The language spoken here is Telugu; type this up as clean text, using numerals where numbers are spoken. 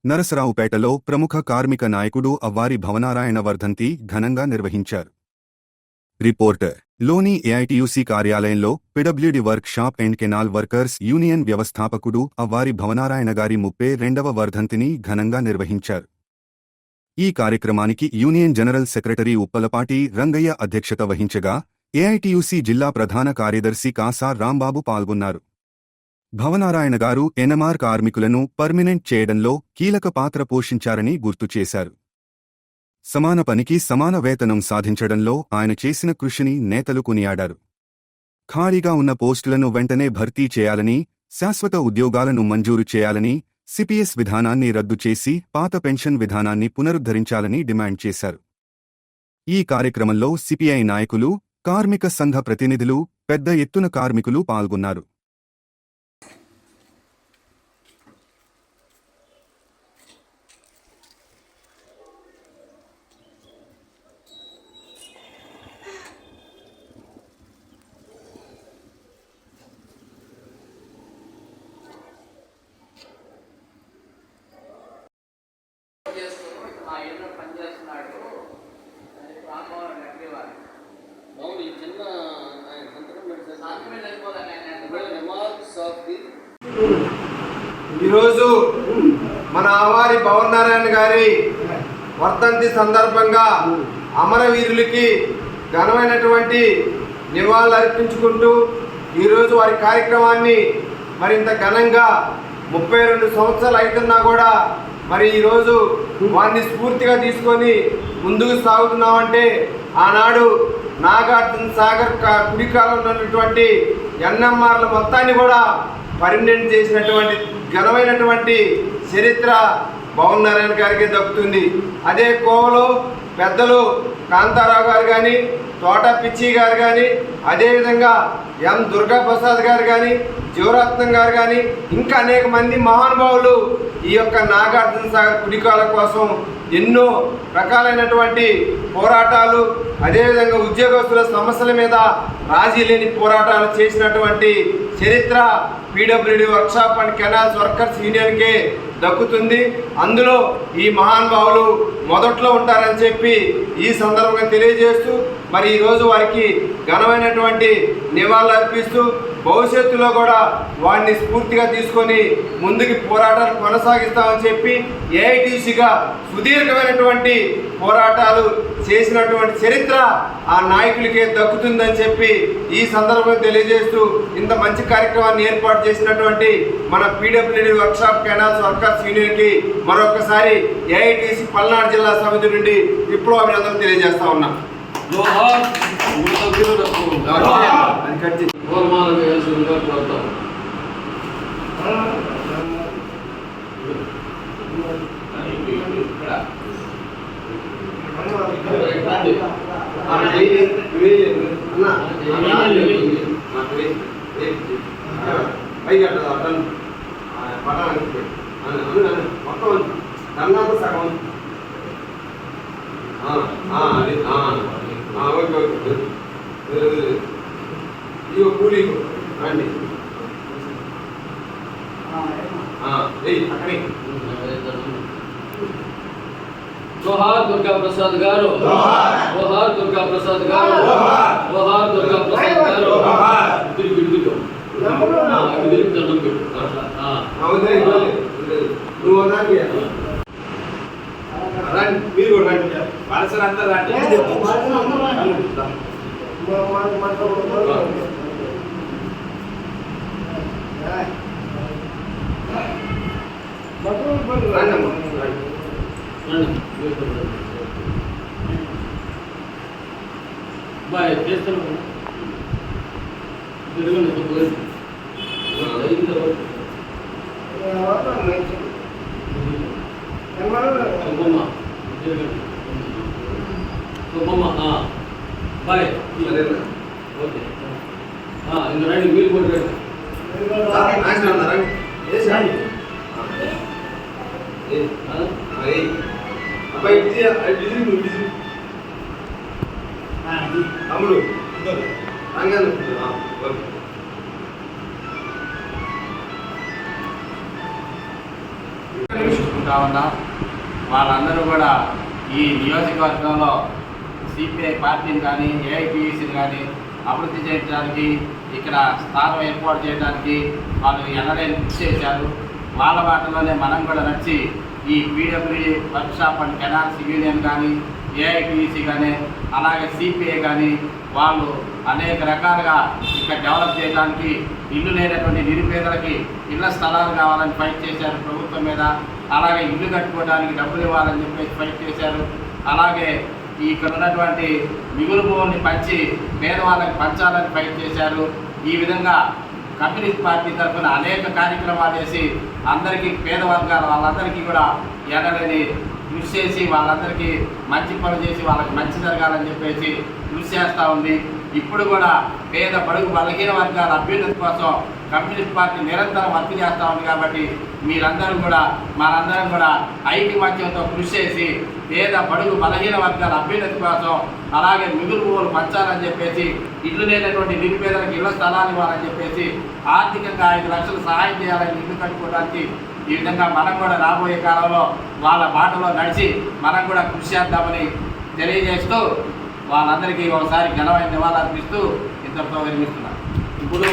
నరసరావుపేటలో ప్రముఖ కార్మిక నాయకుడు అవ్వారి భవనారాయణ వర్ధంతి ఘనంగా నిర్వహించారు. రిపోర్టర్ లోని ఏఐటీయూసీ కార్యాలయంలో PWD work shop and canal workers union వ్యవస్థాపకుడు అవ్వారి భవనారాయణ గారి 32వ వర్ధంతిని ఘనంగా నిర్వహించారు. ఈ కార్యక్రమానికి union general secretary Uppalapati Rangaiah అధ్యక్షత వహించగా ఏఐటీయూసీ జిల్లా ప్రధాన కార్యదర్శి కాసా రాంబాబు పాల్గొన్నారు. భవనారాయణ గారు ఎన్ఎంఆర్ కార్మికులను పర్మినెంట్ చేయడంలో కీలక పాత్ర పోషించారని గుర్తు చేశారు. సమాన పనికి సమాన వేతనం సాధించడంలో ఆయన చేసిన కృషిని నేతలు కొనియాడారు. ఖాళీగా ఉన్న పోస్టులను వెంటనే భర్తీ చేయాలని, శాశ్వత ఉద్యోగాలను మంజూరు చేయాలని, సిపిఎస్ విధానాన్ని రద్దు చేసి పాత పెన్షన్ విధానాన్ని పునరుద్ధరించాలని డిమాండ్ చేశారు. ఈ కార్యక్రమంలో సిపిఐ నాయకులు, కార్మిక సంఘ ప్రతినిధులు, పెద్ద ఎత్తున కార్మికులు పాల్గొన్నారు. ఈరోజు మన అవ్వారి భవనారాయణ గారి వర్ధంతి సందర్భంగా అమరవీరులకి ఘనమైనటువంటి నివాళులు అర్పించుకుంటూ ఈరోజు వారి కార్యక్రమాన్ని మరింత ఘనంగా 32 సంవత్సరాలు అవుతున్నా కూడా మరి ఈరోజు వారిని స్ఫూర్తిగా తీసుకొని ముందుకు సాగుతున్నామంటే ఆనాడు నాగార్జున సాగర్ కుడికాలంలో ఉన్నటువంటి ఎన్ఎంఆర్ల మొత్తాన్ని కూడా పర్మినెంట్ చేసినటువంటి ఘనమైనటువంటి చరిత్ర భవనారాయణ గారికి దక్కుతుంది. అదే కోవలో పెద్దలు కాంతారావు గారు కానీ, తోట పిచ్చి గారు కానీ, అదేవిధంగా ఎం దుర్గాప్రసాద్ గారు కానీ, జీవరత్నం గారు కానీ, ఇంకా అనేక మంది మహానుభావులు ఈ యొక్క నాగార్జున సాగర్ కుడికాల కోసం ఎన్నో రకాలైనటువంటి పోరాటాలు, అదేవిధంగా ఉద్యోగస్తుల సమస్యల మీద రాజీ లేని పోరాటాలు చేసినటువంటి చరిత్ర PWD workshop and canals workers యూనియన్కే దక్కుతుంది. అందులో ఈ మహానుభావులు మొదట్లో ఉంటారని చెప్పి ఈ సందర్భంగా తెలియజేస్తూ మరి ఈరోజు వారికి ఘనమైనటువంటి నివాళులు అర్పిస్తూ భవిష్యత్తులో కూడా వారిని స్ఫూర్తిగా తీసుకొని ముందుకు పోరాటాలు కొనసాగిస్తామని చెప్పి ఏఐటీసీగా సుదీర్ఘమైనటువంటి పోరాటాలు చేసినటువంటి చరిత్ర ఆ నాయకులకే దక్కుతుందని చెప్పి ఈ సందర్భంగా తెలియజేస్తూ ఇంత మంచి కార్యక్రమాన్ని ఏర్పాటు చేసినటువంటి మన పీడబ్ల్యూడి వర్క్షాప్ కెనాల్స్ వర్కర్స్ యూనియన్కి మరొకసారి ఏఐటీసీ పల్నాడు జిల్లా సమితి నుండి ఇప్పుడు అభినందనలు తెలియజేస్తా ఉన్నాం. కూలీ రండి జోహార్ దుర్గా ప్రసాద్ గారు, జోహార్ దుర్గా ప్రసాద్ గారు, జోహార్ దుర్గా ప్రసాద్ గారు. మీరు కూడా రండి, బాలసర్ అంతా రండి. బాయ్ చేస్తాను బాయ్ ఓకే ఇంకా రండి మీరు కూడా రండి. అమ్ముడు కోరుకుంటా ఉన్నాం. వాళ్ళందరూ కూడా ఈ నియోజకవర్గంలో సిపిఐ పార్టీని కానీ ఏఐటీయూసీని కానీ అభివృద్ధి చేయడానికి, ఇక్కడ స్థానం ఏర్పాటు చేయడానికి వాళ్ళు ఎనలేని కృషి చేశారు. వాళ్ళ బాటలోనే మనం కూడా నడిచి ఈ PWD workshop and canals union కానీ, ఏఐటీయూసీ కానీ, అలాగే సిపిఐ కానీ వాళ్ళు అనేక రకాలుగా ఇక్కడ డెవలప్ చేయడానికి, ఇల్లు లేనటువంటి నిరుపేదలకి ఇళ్ల స్థలాలు కావాలని ఫైట్ చేశారు ప్రభుత్వం మీద. అలాగే ఇల్లు కట్టుకోవడానికి డబ్బులు ఇవ్వాలని చెప్పేసి ఫైట్ చేశారు. అలాగే ఇక్కడ ఉన్నటువంటి మిగులు భూముల్ని పంచి పేదవాళ్ళకి పంచాలని ఫైట్ చేశారు. ఈ విధంగా కమ్యూనిస్ట్ పార్టీ తరఫున అనేక కార్యక్రమాలు చేసి అందరికీ పేద వర్గాల వాళ్ళందరికీ కూడా ఎనలేని కృషి చేసి వాళ్ళందరికీ మంచి పనులు చేసి వాళ్ళకి మంచి జరగాలని చెప్పేసి కృషి చేస్తూ ఉంది. ఇప్పుడు కూడా పేద బడుగు బలహీన వర్గాల అభ్యున్నతి కోసం కమ్యూనిస్ట్ పార్టీ నిరంతరం వర్క్ చేస్తూ ఉంది. కాబట్టి మీరందరూ కూడా మనందరం కూడా ఐకమత్యంతో కృషి చేసి పేద బడుగు బలహీన వర్గాల అభ్యున్నతి కోసం, అలాగే మిగులు భూములు పంచాలని చెప్పేసి, ఇల్లు లేనటువంటి నిరుపేదలకు ఇళ్ల స్థలాలు ఇవ్వాలని చెప్పేసి, ఆర్థికంగా 5 లక్షలు సహాయం చేయాలని ఇల్లు కట్టుకోవడానికి ఈ విధంగా మనం కూడా రాబోయే కాలంలో వాళ్ళ బాటలో నడిచి మనం కూడా కృషి చేద్దామని తెలియజేస్తూ వాళ్ళందరికీ ఒకసారి ఘనమైన నివాళులు అర్పిస్తూ ఇంతటితో విరమిస్తున్నాను. ఇప్పుడు